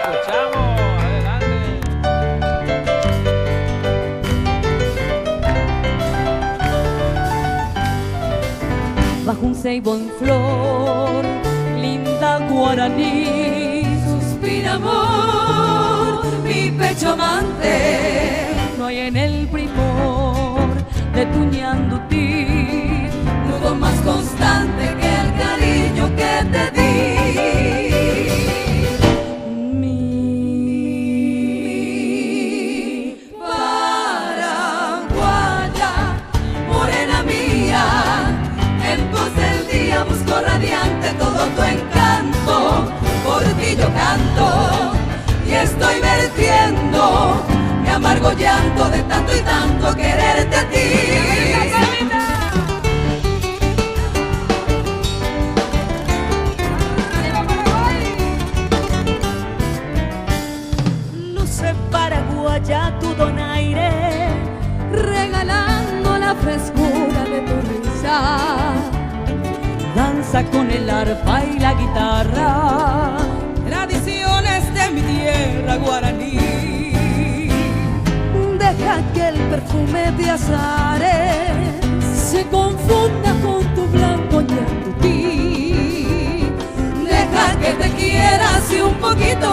escuchamos. Adelante. Bajo un ceibo en flor, linda guaraní, suspira amor, mi pecho amante. no hay en el primor de tu ñandutí nudo más constante que el cariño que te di. Mi paraguaya, morena mía, en pos del día busco radiante todo tu encanto. Por ti yo canto y estoy vertiendo mi amargo llanto de tanto y tanto quererte a ti. luce paraguaya tu donaire, Regalando la frescura de tu risa, danza con el arpa y la guitarra, tradiciones de mi tierra guaraní. deja que el perfume de azares se confunda con tu blanco ñandutí. Deja que te quieras y un poquito